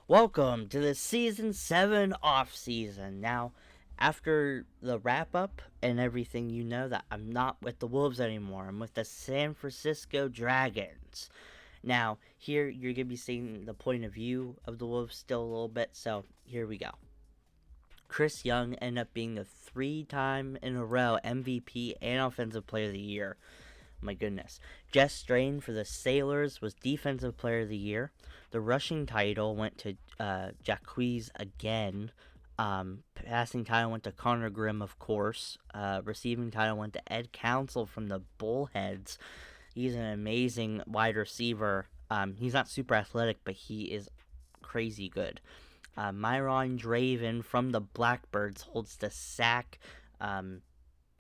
Welcome to the Season 7 off season. Now, after the wrap up and everything, you know that I'm not with the Wolves anymore. I'm with the San Francisco Dragons. Now, here you're going to be seeing the point of view of the Wolves still a little bit, so here we go. Chris Young ended up being the 3-time in a row MVP and Offensive Player of the Year. My goodness. Jess Strain for the Sailors was Defensive Player of the Year. The rushing title went to Jacquees again. Passing title went to Connor Grimm, of course. Receiving title went to Ed Council from the Bullheads. He's an amazing wide receiver. He's not super athletic, but he is crazy good. Myron Draven from the Blackbirds holds the sack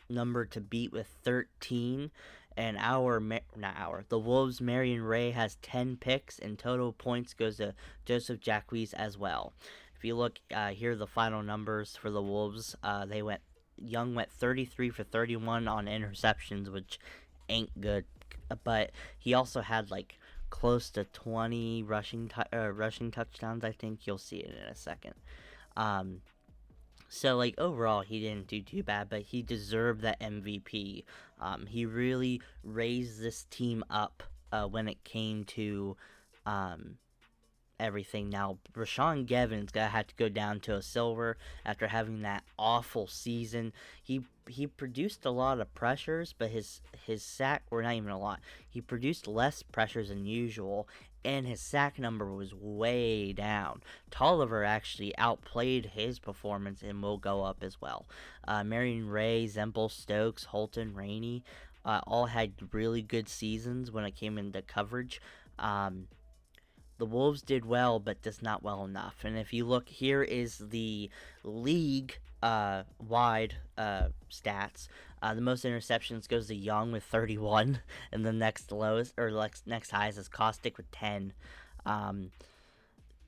number to beat with 13. And the Wolves' Marion Ray has 10 picks, and total points goes to Joseph Jacquees as well. If you look here, are the final numbers for the Wolves. Young went 33 for 31 on interceptions, which ain't good. But he also had like close to 20 rushing touchdowns. I think you'll see it in a second. So, overall, he didn't do too bad, but he deserved that MVP. He really raised this team up when it came to everything. Now, Rashawn Gavin's gonna have to go down to a silver after having that awful season. He produced a lot of pressures, but his sack, or not even a lot. He produced less pressures than usual, and his sack number was way down. Tolliver actually outplayed his performance and will go up as well. Marion Ray, Zempel, Stokes, Holton, Rainey all had really good seasons when it came into coverage. The Wolves did well, but just not well enough. And if you look, here is the league wide stats. The most interceptions goes to Young with 31, and the next lowest or next highest is Caustic with 10.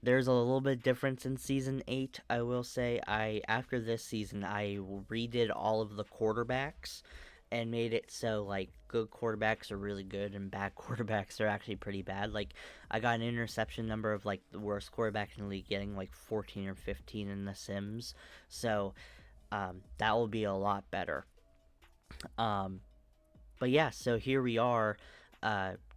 There's a little bit of difference in season 8. I will say, after this season, I redid all of the quarterbacks and made it so good quarterbacks are really good and bad quarterbacks are actually pretty bad. I got an interception number of the worst quarterback in the league getting 14 or 15 in the Sims, so that will be a lot better. But yeah, so here we are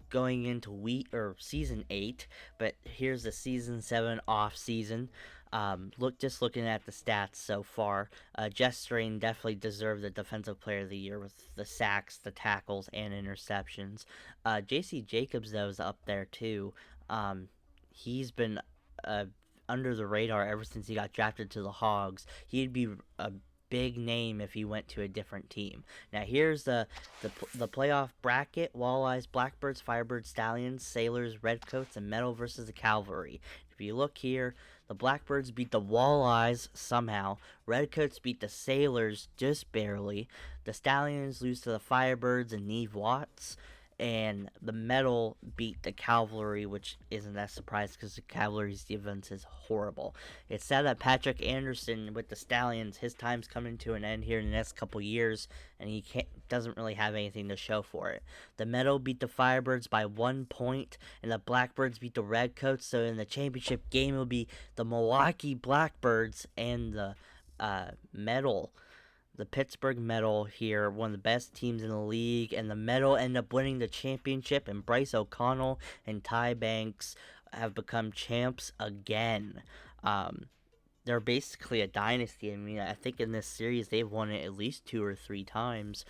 going into season 8, but here's the season 7 off season. Looking at the stats so far, Jess Strain definitely deserved the Defensive Player of the Year with the sacks, the tackles, and interceptions. J.C. Jacobs, though, is up there too. He's been under the radar ever since he got drafted to the Hogs. He'd be a big name if he went to a different team. Now here's the playoff bracket: Walleyes, Blackbirds, Firebirds, Stallions, Sailors, Redcoats, and Metal versus the Cavalry. If you look here, the Blackbirds beat the Walleyes somehow. Redcoats beat the Sailors just barely. The Stallions lose to the Firebirds and Neve Watts. And the Metal beat the Cavalry, which isn't that surprising because the Cavalry's defense is horrible. It's sad that Patrick Anderson with the Stallions, his time's coming to an end here in the next couple years, and he doesn't really have anything to show for it. The Metal beat the Firebirds by 1 point, and the Blackbirds beat the Redcoats. So in the championship game, it'll be the Milwaukee Blackbirds and the Metal. The Pittsburgh Metal here, one of the best teams in the league, and the Metal end up winning the championship, and Bryce O'Connell and Ty Banks have become champs again. They're basically a dynasty. I mean, I think in this series they've won it at least 2 or 3 times.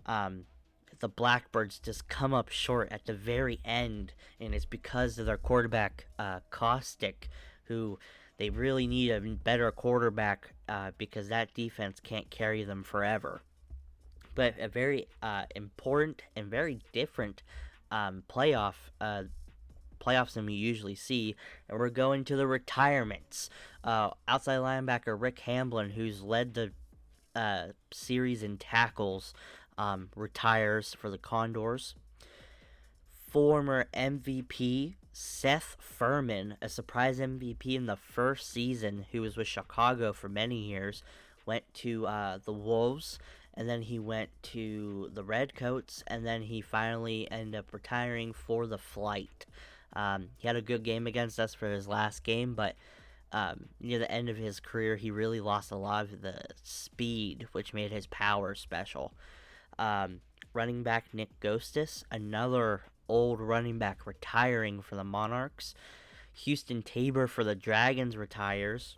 The Blackbirds just come up short at the very end, and it's because of their quarterback, Caustic, who they really need a better quarterback because that defense can't carry them forever. But a very important and very different playoffs than we usually see, and we're going to the retirements. Outside linebacker Rick Hamblin, who's led the series in tackles, retires for the Condors. Former MVP Seth Furman, a surprise MVP in the first season, who was with Chicago for many years, went to the Wolves, and then he went to the Redcoats, and then he finally ended up retiring for the Flight. He had a good game against us for his last game, but near the end of his career, he really lost a lot of the speed, which made his power special. Um, Running back Nick Ghostis, another old running back retiring for the Monarchs. Houston Tabor for the Dragons retires.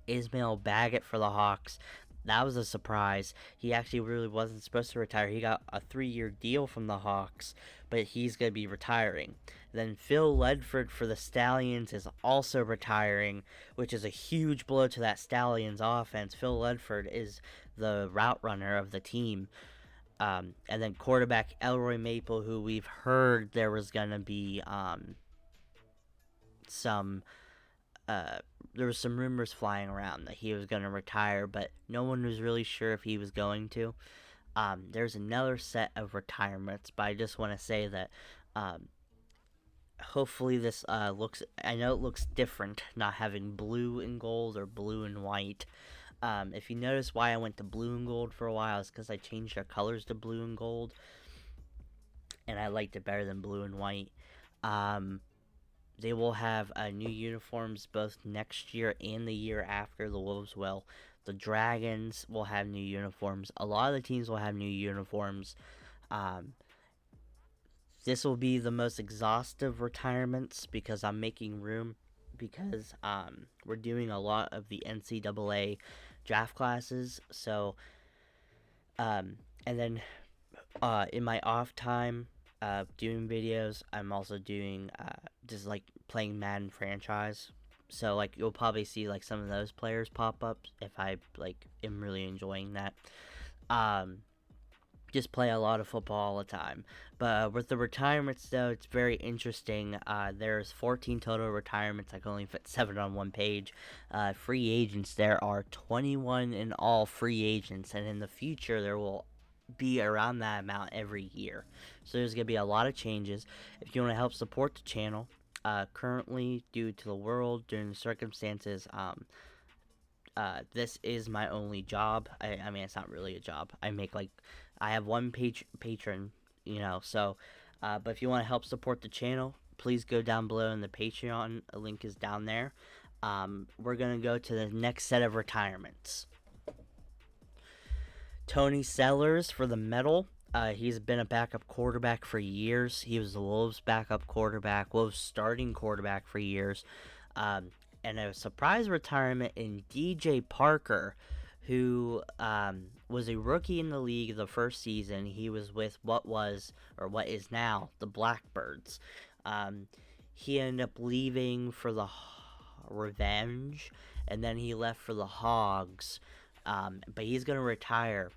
Ismail Baggett for the Hawks. That was a surprise. He actually really wasn't supposed to retire. He got a 3-year deal from the Hawks, but he's going to be retiring. Then Phil Ledford for the Stallions is also retiring, which is a huge blow to that Stallions offense. Phil Ledford is the route runner of the team. And then quarterback Elroy Maple, who we've heard there was going to be some uh, there was some rumors flying around that he was going to retire, but no one was really sure if he was going to. There's another set of retirements, but I just want to say that um, hopefully this looks. I know it looks different, not having blue and gold or blue and white. If you notice why I went to blue and gold for a while, it's because I changed their colors to blue and gold, and I liked it better than blue and white. Um, They will have new uniforms both next year and the year after. The Wolves will. The Dragons will have new uniforms. A lot of the teams will have new uniforms. Um, this will be the most exhaustive retirements because I'm making room because we're doing a lot of the NCAA draft classes. So, um, and then in my off time, doing videos, I'm also doing just like playing Madden franchise. So like you'll probably see like some of those players pop up if I like am really enjoying that. Um, just play a lot of football all the time. But with the retirements though, it's very interesting. There's 14 total retirements. I can only fit 7 on one page. Free agents, there are 21 in all free agents, and in the future there will be around that amount every year. So there's going to be a lot of changes. If you want to help support the channel, currently, due to the world, during the circumstances, this is my only job. I mean, it's not really a job. I have one patron, so, but if you want to help support the channel, please go down below in the Patreon. A link is down there. We're going to go to the next set of retirements. Tony Sellers for the Medal. He's been a backup quarterback for years. He was the Wolves' backup quarterback, Wolves' starting quarterback for years. And a surprise retirement in DJ Parker, who was a rookie in the league the first season. He was with what is now the Blackbirds. He ended up leaving for the Revenge, and then he left for the Hogs. But he's going to retire.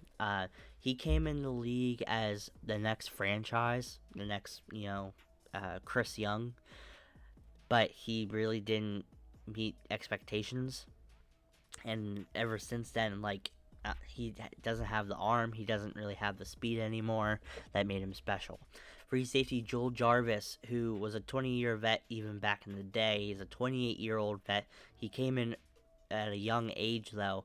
He came in the league as the next franchise, the next, Chris Young. But he really didn't meet expectations. And ever since then, he doesn't have the arm. He doesn't really have the speed anymore that made him special. Free safety Joel Jarvis, who was a 20-year vet even back in the day. He's a 28-year-old vet. He came in at a young age, though.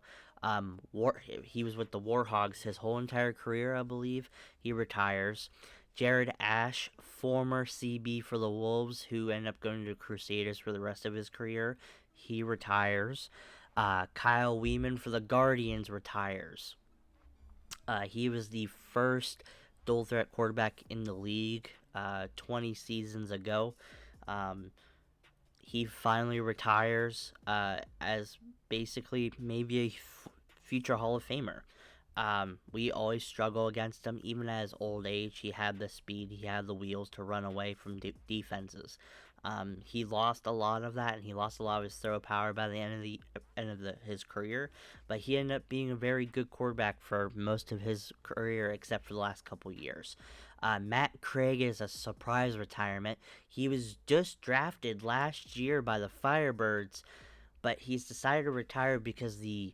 He was with the Warhogs his whole entire career, I believe. He retires. Jared Ash, former CB for the Wolves, who ended up going to the Crusaders for the rest of his career, he retires. Kyle Weeman for the Guardians retires. He was the first dual threat quarterback in the league 20 seasons ago. He finally retires as basically maybe a future Hall of Famer. We always struggle against him, even at his old age. He had the speed, he had the wheels to run away from defenses. He lost a lot of that, and he lost a lot of his throw power by the end of his career. But he ended up being a very good quarterback for most of his career, except for the last couple years. Matt Craig is a surprise retirement. He was just drafted last year by the Firebirds, but he's decided to retire because he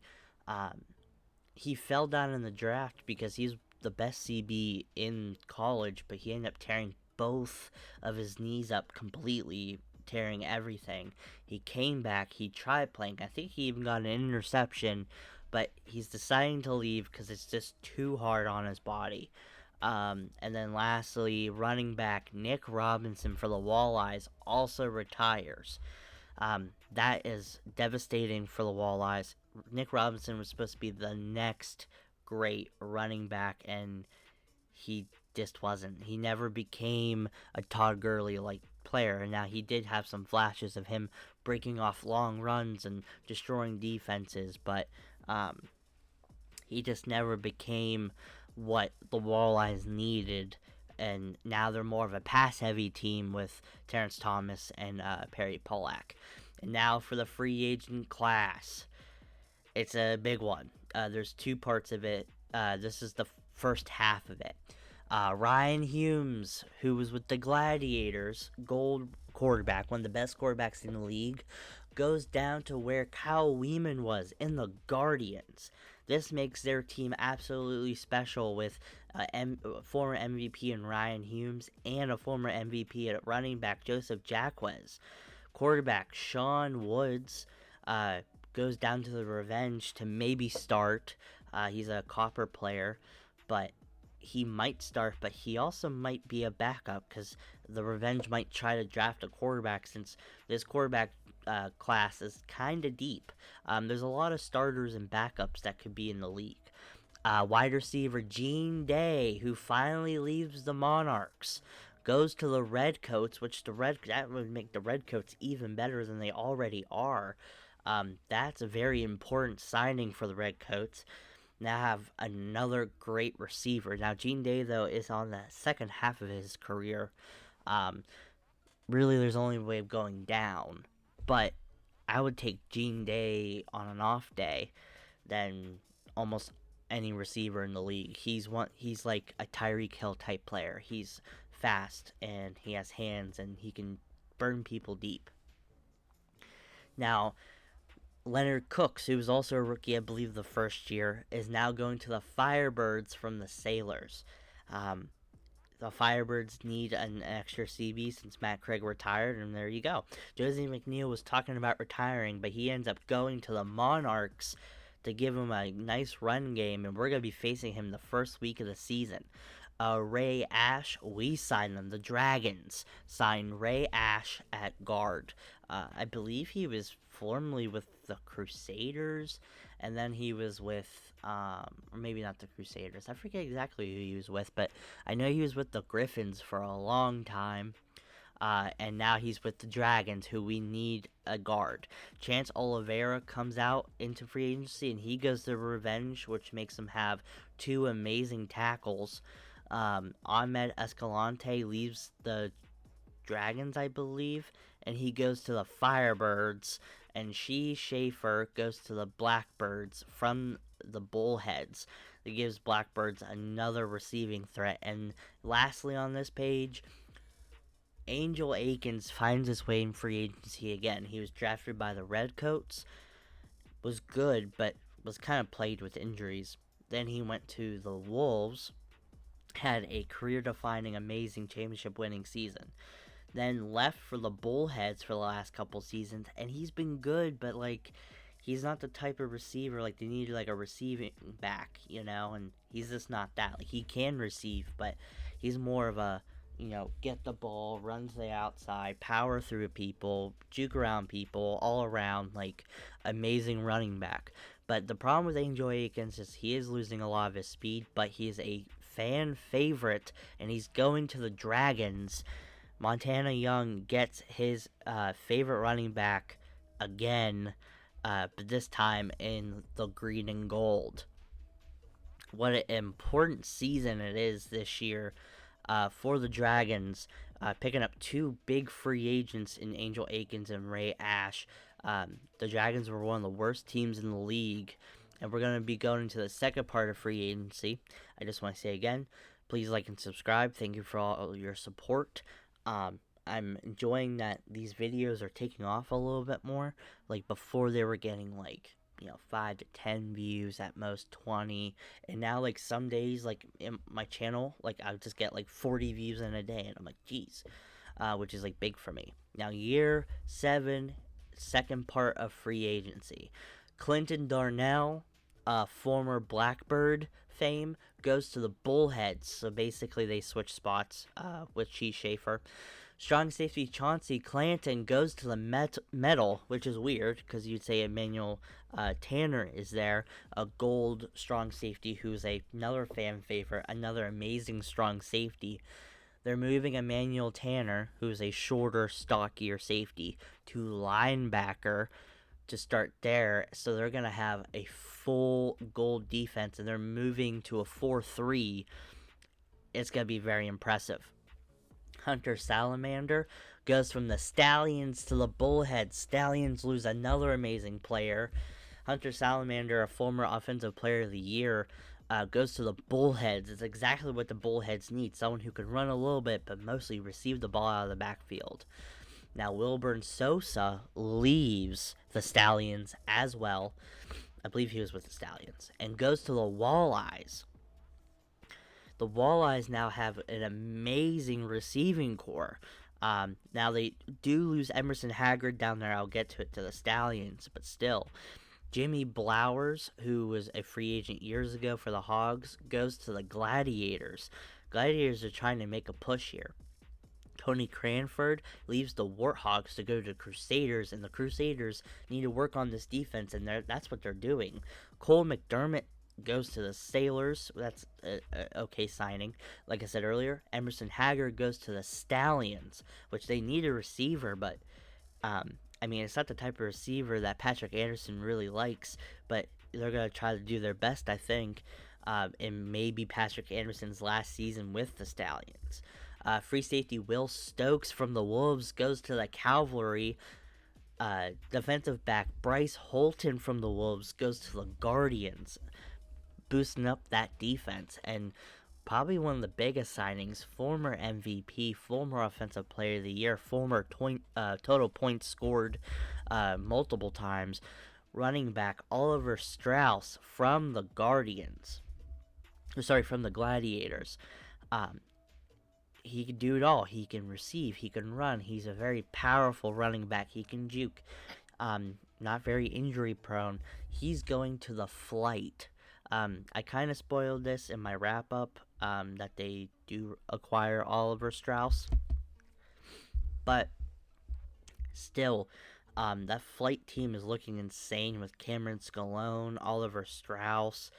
fell down in the draft because he's the best CB in college, but he ended up tearing both of his knees up completely, tearing everything. He came back, he tried playing. I think he even got an interception, but he's deciding to leave because it's just too hard on his body. And then lastly, running back Nick Robinson for the Walleyes also retires. That is devastating for the Walleyes. Nick Robinson was supposed to be the next great running back, and he just wasn't. He never became a Todd Gurley like player, and now he did have some flashes of him breaking off long runs and destroying defenses, but um, he just never became what the Walleyes needed. And now they're more of a pass-heavy team with Terrence Thomas and Perry Pollack. And now for the free agent class, it's a big one. There's two parts of it. This is the first half of it. Ryan Humes, who was with the Gladiators, gold quarterback, one of the best quarterbacks in the league, goes down to where Kyle Weeman was in the Guardians. This makes their team absolutely special with former MVP in Ryan Humes and a former MVP at running back Joseph Jacquez. Quarterback Sean Woods goes down to the Revenge to maybe start. He's a copper player, but he might start, but he also might be a backup because the Revenge might try to draft a quarterback since this quarterback class is kind of deep. There's a lot of starters and backups that could be in the league. Wide receiver Gene Day, who finally leaves the Monarchs, goes to the Redcoats, which that would make the Redcoats even better than they already are. That's a very important signing for the Redcoats. Now have another great receiver. Now Gene Day though is on the second half of his career. Really, there's only a way of going down, but I would take Gene Day on an off day than almost any receiver in the league. He's like a Tyreek Hill type player. He's fast and he has hands and he can burn people deep. Now, Leonard Cooks, who was also a rookie, I believe, the first year, is now going to the Firebirds from the Sailors. The Firebirds need an extra CB since Matt Craig retired, and there you go. Josie McNeil was talking about retiring, but he ends up going to the Monarchs to give him a nice run game, and we're going to be facing him the first week of the season. Ray Ash, we signed them. The Dragons signed Ray Ash at guard. I believe he was formerly with the Crusaders, and then he was with, or maybe not the Crusaders. I forget exactly who he was with, but I know he was with the Griffins for a long time. And now he's with the Dragons, who we need a guard. Chance Oliveira comes out into free agency, and he goes to Revenge, which makes him have two amazing tackles. Ahmed Escalante leaves the Dragons, I believe, and he goes to the Firebirds, and Schaefer goes to the Blackbirds from the Bullheads. It gives Blackbirds another receiving threat. And lastly on this page, Angel Akins finds his way in free agency again. He was drafted by the Redcoats, was good, but was kind of plagued with injuries. Then he went to the Wolves, had a career-defining, amazing championship-winning season. Then left for the Bullheads for the last couple seasons, and he's been good, but like he's not the type of receiver like they need like a receiving back, and he's just not that. Like he can receive, but he's more of a get the ball, run to the outside, power through people, juke around people, all around, like, amazing running back. But the problem with Angel Akins is he is losing a lot of his speed, but he is a fan favorite, and he's going to the Dragons. Montana Young gets his favorite running back again, but this time in the green and gold. What an important season it is this year for the Dragons, picking up two big free agents in Angel Akins and Ray Ash. The Dragons were one of the worst teams in the league, and we're going to be going into the second part of free agency. I just want to say again, please like and subscribe. Thank you for all your support. I'm enjoying that these videos are taking off a little bit more. Like before they were getting like 5 to 10 views, at most 20, and now like some days like in my channel like I just get like 40 views in a day, and I'm like geez, which is like big for me. Now year 7, second part of free agency. Clinton Darnell, former Blackbird, fame goes to the Bullheads. So basically, they switch spots with Cheese Schaefer. Strong safety Chauncey Clanton goes to the metal, which is weird because you'd say Emmanuel Tanner is there, a gold strong safety who's another fan favorite, another amazing strong safety. They're moving Emmanuel Tanner, who's a shorter, stockier safety, to linebacker to start there. So they're going to have a full gold defense, and they're moving to a 4-3. It's going to be very impressive. Hunter Salamander goes from the Stallions to the Bullheads. Stallions lose another amazing player. Hunter Salamander, a former Offensive Player of the Year, goes to the Bullheads. It's exactly what the Bullheads need. Someone who can run a little bit, but mostly receive the ball out of the backfield. Now, Wilburn Sosa leaves the Stallions as well. I believe he was with the Stallions. And goes to the Walleyes. The Walleyes now have an amazing receiving core. Now, they do lose Emerson Haggard down there. I'll get to it to the Stallions, but still. Jimmy Blowers, who was a free agent years ago for the Hogs, goes to the Gladiators. Gladiators are trying to make a push here. Tony Cranford leaves the Warthogs to go to Crusaders, and the Crusaders need to work on this defense, and that's what they're doing. Cole McDermott goes to the Sailors. That's a okay signing. Like I said earlier, Emerson Haggard goes to the Stallions, which they need a receiver, but it's not the type of receiver that Patrick Anderson really likes, but they're going to try to do their best, I think, in maybe Patrick Anderson's last season with the Stallions. Free safety Will Stokes from the Wolves goes to the Cavalry. Defensive back Bryce Holton from the Wolves goes to the Guardians, boosting up that defense. And probably one of the biggest signings, former MVP, former Offensive Player of the Year, former total points scored multiple times, running back Oliver Strauss from the from the Gladiators. He can do it all. He can receive, he can run. He's a very powerful running back. He can juke. Not very injury prone. He's going to the Flight. I kind of spoiled this in my wrap up that they do acquire Oliver Strauss, but still, that Flight team is looking insane with Cameron Scalone, Oliver Strauss,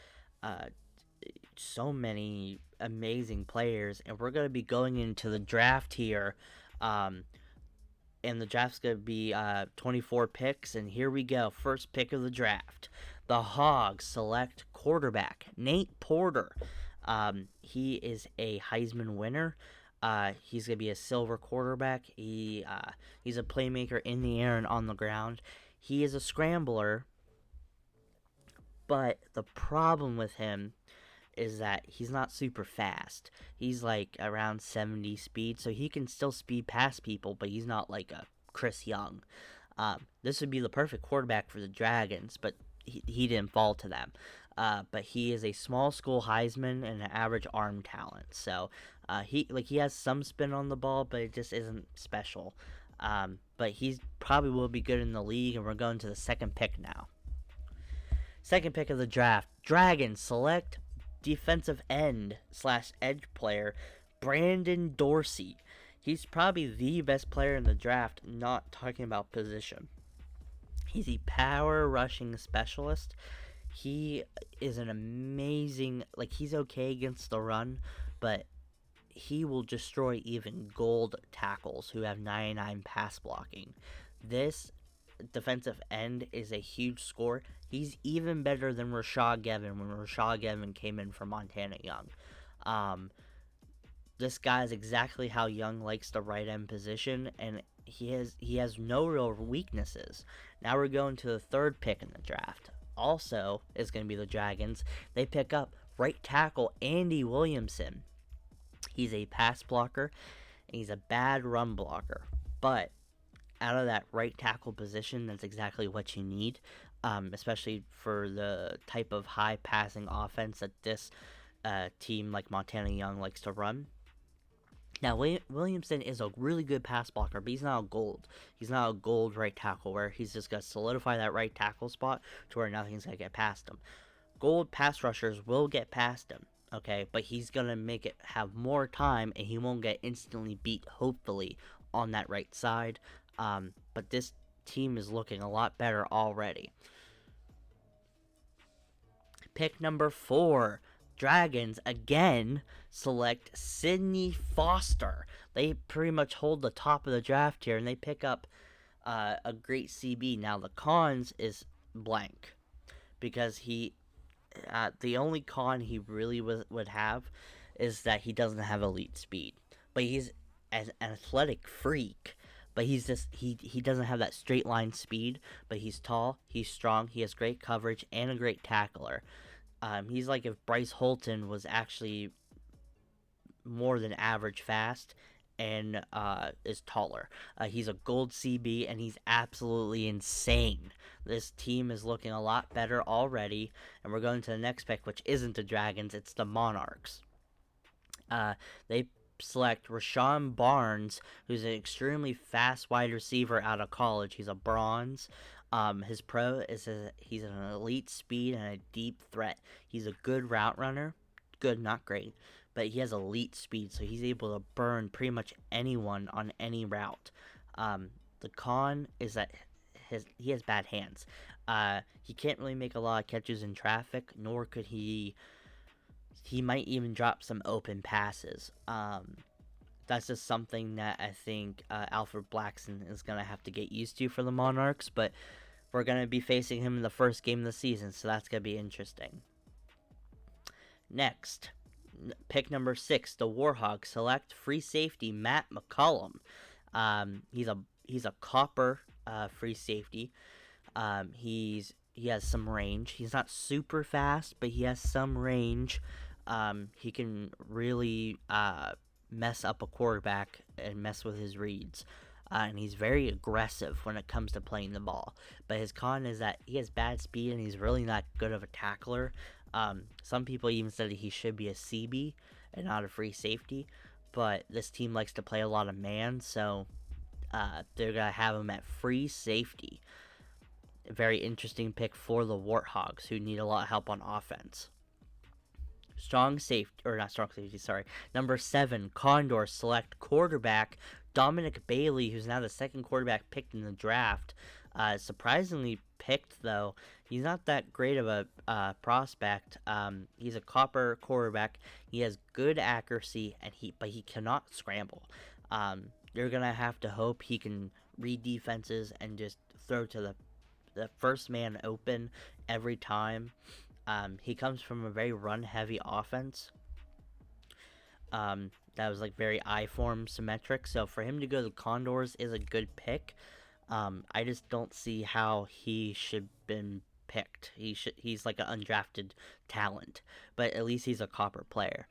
so many amazing players, and we're going to be going into the draft here, and the draft's going to be 24 picks, and here we go. First pick of the draft. The Hogs select quarterback Nate Porter. He is a Heisman winner. He's going to be a silver quarterback. He's a playmaker in the air and on the ground. He is a scrambler, but the problem with him is that he's not super fast. He's like around 70 speed, so he can still speed past people, but he's not like a Chris Young. This would be the perfect quarterback for the Dragons, but he didn't fall to them. But he is a small school Heisman and an average arm talent. So he has some spin on the ball, but it just isn't special. But he's probably will be good in the league, and we're going to the second pick now. Second pick of the draft. Dragons select defensive end / edge player Brandon Dorsey. He's probably the best player in the draft, not talking about position. He's a power rushing specialist. He is an amazing, he's okay against the run, but he will destroy even gold tackles who have 99 pass blocking. This defensive end is a huge score. He's even better than Rashad Gevin when Rashad Gevin came in from Montana Young. This guy is exactly how Young likes the right end position, and he has no real weaknesses. Now we're going to the third pick in the draft. Also is going to be the Dragons. They pick up right tackle Andy Williamson. He's a pass blocker, and he's a bad run blocker. But out of that right tackle position, that's exactly what you need, especially for the type of high passing offense that this team like Montana Young likes to run. Now, Williamson is a really good pass blocker, but he's not a gold. He's not a gold right tackle where he's just going to solidify that right tackle spot to where nothing's going to get past him. gold pass rushers will get past him, okay, but he's gonna make it have more time, and he won't get instantly beat, hopefully, on that right side. But this team is looking a lot better already. Pick number 4, Dragons again select Sydney Foster. They pretty much hold the top of the draft here, and they pick up a great CB. Now the cons is blank because the only con he really would have is that he doesn't have elite speed, but he's an athletic freak. But he doesn't have that straight line speed. But he's tall, he's strong, he has great coverage and a great tackler. He's like if Bryce Holton was actually more than average fast and is taller. He's a gold CB and he's absolutely insane. This team is looking a lot better already, and we're going to the next pick, which isn't the Dragons, it's the Monarchs. They select Rashawn Barnes, who's an extremely fast wide receiver out of college. He's a bronze. His pro is he's an elite speed and a deep threat. He's a good route runner. Good, not great, but he has elite speed, so he's able to burn pretty much anyone on any route. The con is that he has bad hands. He can't really make a lot of catches in traffic, nor could he. He might even drop some open passes. That's just something that I think Alfred Blackson is going to have to get used to for the Monarchs, but we're going to be facing him in the first game of the season, so that's going to be interesting. Next, pick number 6, the Warhawks select free safety Matt McCollum. He's a copper free safety. He has some range. He's not super fast, but he has some range. He can really mess up a quarterback and mess with his reads. And he's very aggressive when it comes to playing the ball. But his con is that he has bad speed and he's really not good of a tackler. Some people even said that he should be a CB and not a free safety. But this team likes to play a lot of man, so they're going to have him at free safety. A very interesting pick for the Warthogs, who need a lot of help on offense. Number 7, Condors select quarterback Dominic Bailey, who's now the second quarterback picked in the draft. Surprisingly picked, though. He's not that great of a prospect. He's a copper quarterback. He has good accuracy, but he cannot scramble. You're going to have to hope he can read defenses and just throw to the first man open every time. He comes from a very run-heavy offense. That was like very I-form symmetric. So for him to go to the Condors is a good pick. I just don't see how he should been picked. He's like an undrafted talent, but at least he's a copper player.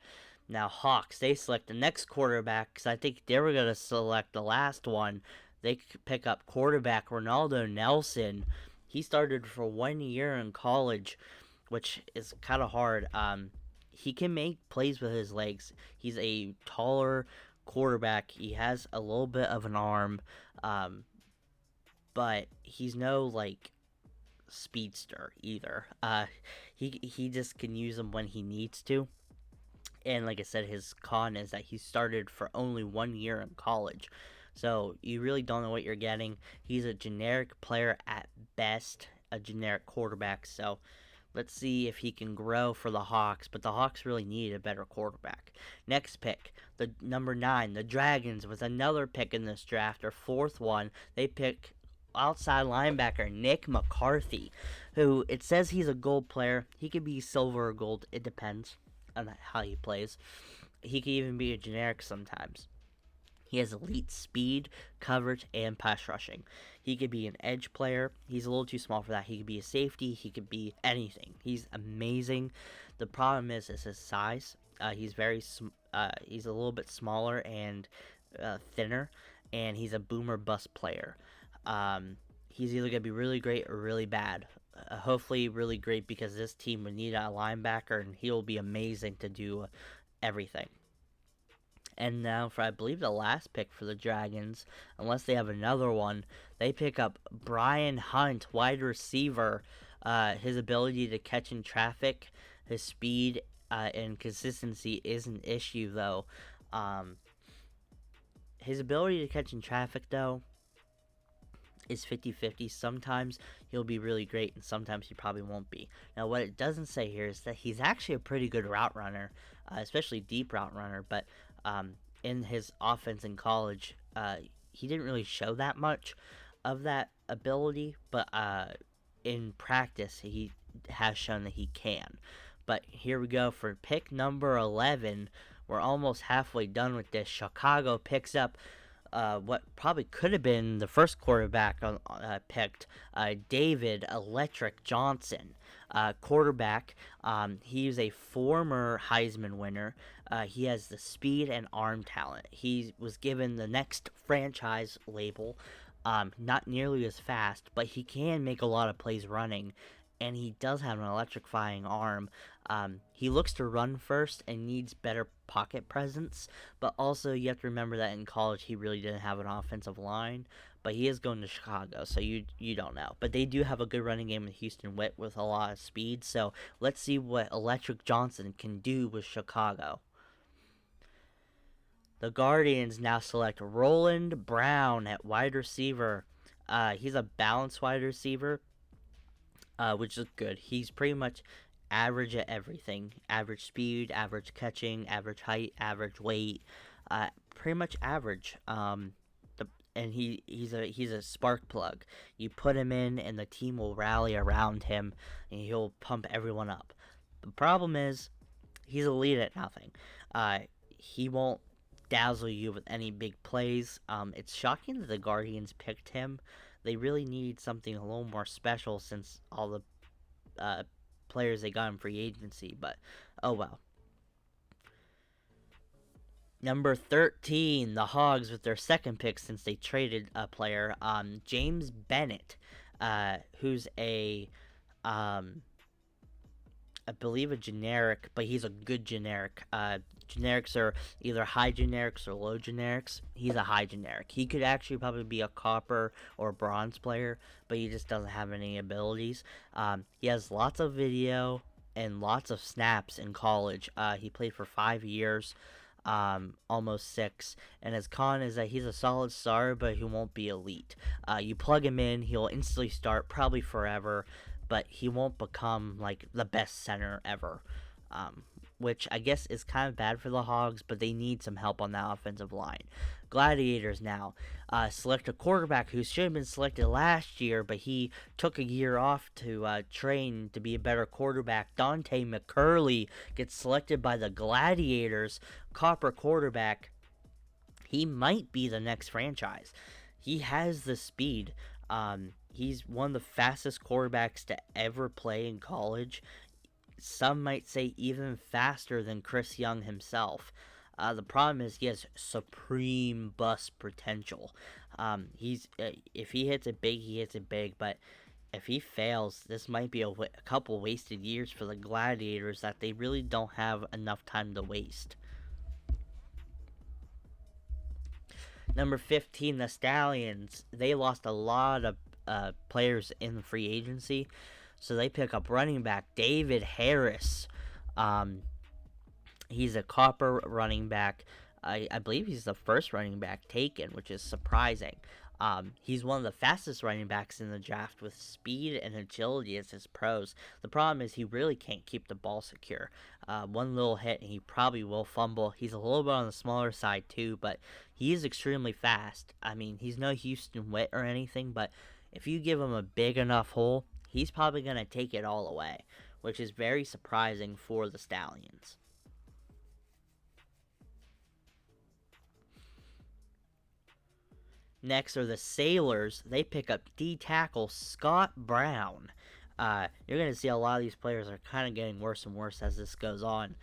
Now Hawks, they select the next quarterback because I think they were gonna select the last one. They pick up quarterback Ronaldo Nelson. He started for 1 year in college, which is kind of hard. He can make plays with his legs. He's a taller quarterback. He has a little bit of an arm, but he's no like speedster either. He just can use them when he needs to. And like I said, his con is that he started for only 1 year in college. So you really don't know what you're getting. He's a generic player at best, a generic quarterback. So let's see if he can grow for the Hawks, but the Hawks really need a better quarterback. Next pick, the number 9, the Dragons, with another pick in this draft, their fourth one. They pick outside linebacker Nick McCarthy, who it says he's a gold player. He could be silver or gold. It depends on how he plays. He could even be a generic sometimes. He has elite speed, coverage, and pass rushing. He could be an edge player. He's a little too small for that. He could be a safety. He could be anything. He's amazing. The problem is his size. He's he's a little bit smaller and thinner, and he's a boomer bust player. He's either going to be really great or really bad. Hopefully really great because this team would need a linebacker, and he'll be amazing to do everything. And now for, I believe, the last pick for the Dragons, unless they have another one, they pick up Brian Hunt, wide receiver. His ability to catch in traffic, his speed, and consistency is an issue, though. Um, his ability to catch in traffic, though, is 50-50. Sometimes he'll be really great, and sometimes he probably won't be. Now, what it doesn't say here is that he's actually a pretty good route runner, especially deep route runner, but um, in his offense in college, he didn't really show that much of that ability, but in practice, he has shown that he can. But here we go for pick number 11. We're almost halfway done with this. Chicago picks up what probably could have been the first quarterback picked, David Electric Johnson. Quarterback. He's a former Heisman winner. He has the speed and arm talent. He was given the next franchise label. Not nearly as fast, but he can make a lot of plays running, and he does have an electrifying arm. He looks to run first and needs better pocket presence, but also you have to remember that in college he really didn't have an offensive line. But he is going to Chicago, so you don't know. But they do have a good running game with Houston Witt with a lot of speed. So let's see what Electric Johnson can do with Chicago. The Guardians now select Roland Brown at wide receiver. He's a balanced wide receiver, which is good. He's pretty much average at everything: average speed, average catching, average height, average weight, pretty much average. And he's a spark plug. You put him in, and the team will rally around him, and he'll pump everyone up. The problem is, he's elite at nothing. He won't dazzle you with any big plays. It's shocking that the Guardians picked him. They really need something a little more special since all the players they got in free agency, but oh well. Number 13, the Hogs with their second pick since they traded a player, James Bennett, who's I believe a generic, but he's a good generic. Generics are either high generics or low generics. He's a high generic. He could actually probably be a copper or bronze player, but he just doesn't have any abilities. He has lots of video and lots of snaps in college. He played for 5 years, almost 6. And his con is that he's a solid starter, but he won't be elite. You plug him in, he'll instantly start, probably forever, but he won't become like the best center ever. Which I guess is kind of bad for the Hogs, but they need some help on that offensive line. Gladiators now select a quarterback who should have been selected last year, but he took a year off to train to be a better quarterback. Dante McCurley gets selected by the Gladiators. Copper quarterback. He might be the next franchise. He has the speed. He's one of the fastest quarterbacks to ever play in college. Some might say even faster than Chris Young himself. The problem is he has supreme bust potential. If he hits it big, he hits it big. But if he fails, this might be a couple wasted years for the Gladiators that they really don't have enough time to waste. Number 15, the Stallions. They lost a lot of players in free agency. So they pick up running back David Harris. He's a copper running back. I believe he's the first running back taken, which is surprising. He's one of the fastest running backs in the draft with speed and agility as his pros. The problem is he really can't keep the ball secure. One little hit and he probably will fumble. He's a little bit on the smaller side too, but he is extremely fast. I mean, he's no Houston Witt or anything, but if you give him a big enough hole, he's probably going to take it all away, which is very surprising for the Stallions. Next are the Sailors. They pick up D-tackle Scott Brown. You're going to see a lot of these players are kind of getting worse and worse as this goes on.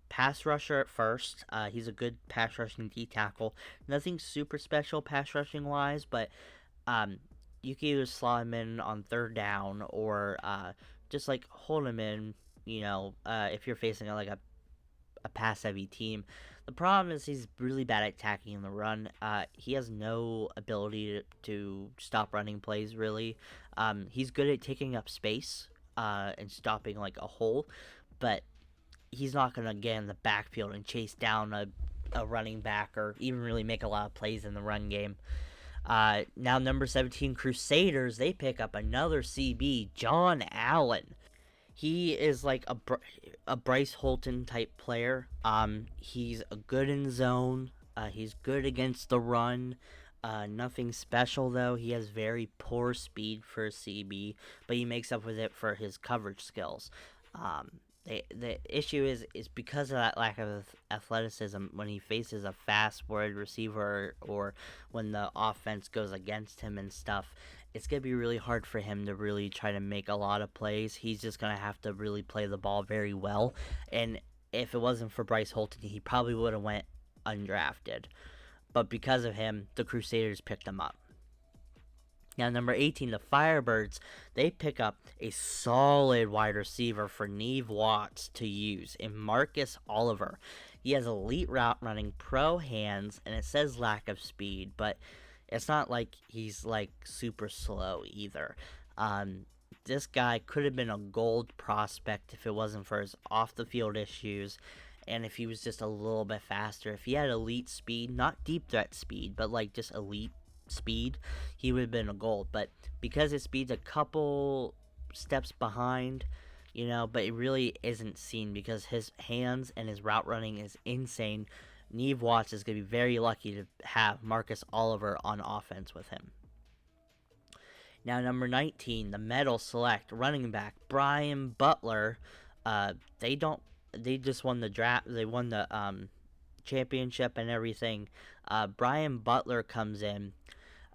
Pass rusher at first. He's a good pass rushing D-tackle. Nothing super special pass rushing wise, but you can either slot him in on third down or just like hold him in, if you're facing like a pass heavy team. The problem is he's really bad at attacking the run. He has no ability to stop running plays, really. He's good at taking up space and stopping like a hole, but he's not going to get in the backfield and chase down a running back or even really make a lot of plays in the run game. Now, number 17, Crusaders, they pick up another CB, John Allen. He is like a Bryce Holton type player. He's good in zone. He's good against the run. Nothing special though. He has very poor speed for a CB, but he makes up with it for his coverage skills. Um, the issue is because of that lack of athleticism when he faces a fast wide receiver or when the offense goes against him and stuff. It's going to be really hard for him to really try to make a lot of plays. He's just going to have to really play the ball very well. And if it wasn't for Bryce Holton, he probably would have went undrafted. But because of him, the Crusaders picked him up. Now, number 18, the Firebirds, they pick up a solid wide receiver for Neve Watts to use in Marcus Oliver. He has elite route running, pro hands, and it says lack of speed, but it's not like he's like super slow either. This guy could have been a gold prospect if it wasn't for his off the field issues and if he was just a little bit faster. If he had elite speed, not deep threat speed, but like just elite speed, he would have been a gold. But because his speed's a couple steps behind, but it really isn't seen because his hands and his route running is insane. Neve Watts is going to be very lucky to have Marcus Oliver on offense with him. Now, number 19, the Medal Select running back Brian Butler. They just won the draft. They won the championship and everything. Brian Butler comes in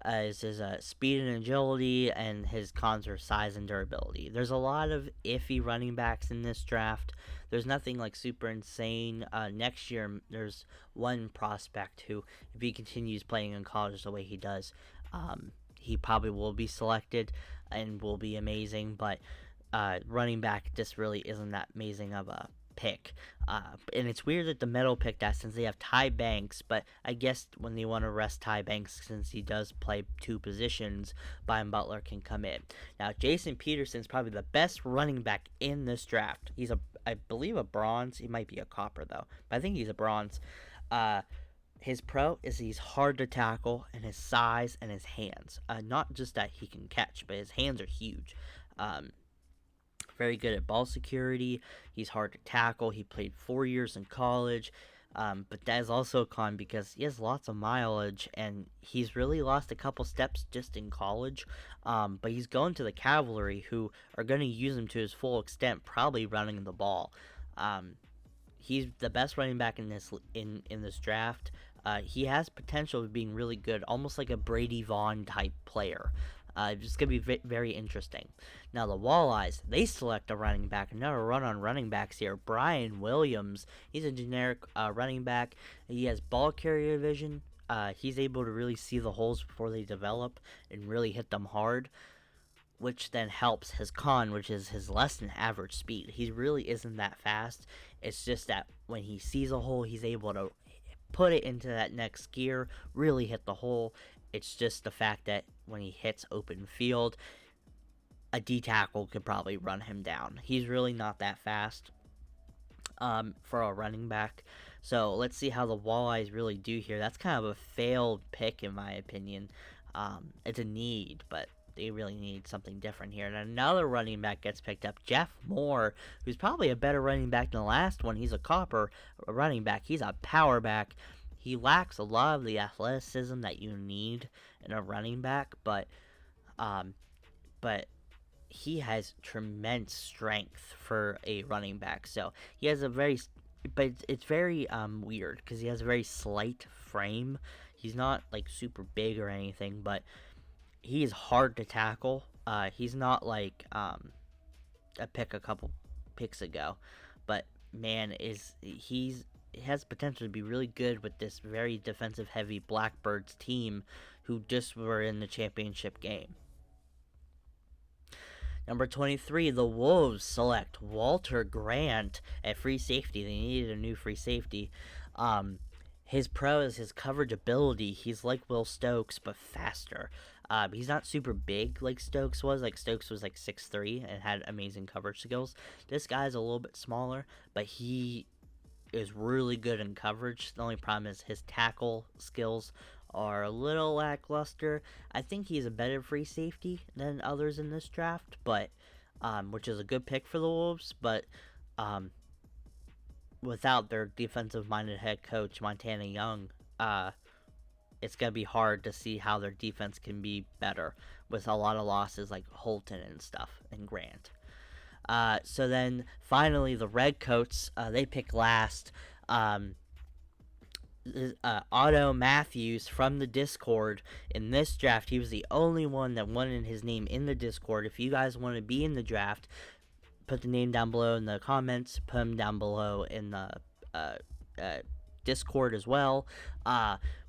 as his speed and agility, and his cons are size and durability. There's a lot of iffy running backs in this draft. There's nothing like super insane. Next year, there's one prospect who, if he continues playing in college the way he does, he probably will be selected and will be amazing. But running back just really isn't that amazing of a pick. And it's weird that the Meadow picked that since they have Ty Banks, but I guess when they want to rest Ty Banks, since he does play two positions, Brian Butler can come in. Now, Jason Peterson's probably the best running back in this draft. He's I believe a bronze. He might be a copper though, but I think he's a bronze. His pro is he's hard to tackle, and his size and his hands. Not just that he can catch, but his hands are huge. Very good at ball security. He's hard to tackle. He played 4 years in college. But that is also a con because he has lots of mileage and he's really lost a couple steps just in college. But he's going to the Cavalry, who are going to use him to his full extent, probably running the ball. He's the best running back in this draft. He has potential of being really good, almost like a Brady Vaughn type player. It's going to be very interesting. Now, the Walleyes, they select a running back. Another run on running backs here. Brian Williams. He's a generic running back. He has ball carrier vision. He's able to really see the holes before they develop and really hit them hard, which then helps his con, which is his less than average speed. He really isn't that fast. It's just that when he sees a hole, he's able to put it into that next gear, really hit the hole. It's just the fact that when he hits open field, a D tackle could probably run him down. He's really not that fast for a running back. So let's see how the Walleyes really do here. That's kind of a failed pick in my opinion. It's a need, but they really need something different here. And another running back gets picked up, Jeff Moore, who's probably a better running back than the last one. He's a copper running back. He's a power back. He lacks a lot of the athleticism that you need in a running back, but he has tremendous strength for a running back. So he has it's very weird because he has a very slight frame. He's not like super big or anything, but he is hard to tackle. He's not like I picked a couple picks ago, but man, he has potential to be really good with this very defensive heavy Blackbirds team who just were in the championship game. Number 23, the Wolves select Walter Grant at free safety. They needed a new free safety. His pro is his coverage ability. He's like Will Stokes, but faster. He's not super big like Stokes was. Like Stokes was like 6'3" and had amazing coverage skills. This guy's a little bit smaller, but he is really good in coverage. The only problem is his tackle skills are a little lackluster. I think he's a better free safety than others in this draft, but which is a good pick for the Wolves. But um, without their defensive-minded head coach Montana Young, it's gonna be hard to see how their defense can be better with a lot of losses like Holton and stuff and Grant. So then finally the Redcoats, they pick last. Um, Otto Matthews from the Discord in this draft. He was the only one that wanted his name in the Discord. If you guys want to be in the draft, put the name down below in the comments. Put him down below in the uh, uh, Discord as well.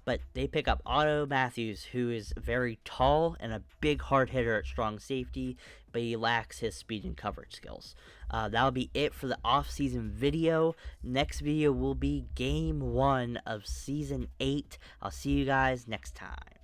But they pick up Otto Matthews, who is very tall and a big hard hitter at strong safety, but he lacks his speed and coverage skills. That'll be it for the off-season video. Next video will be Game 1 of Season 8. I'll see you guys next time.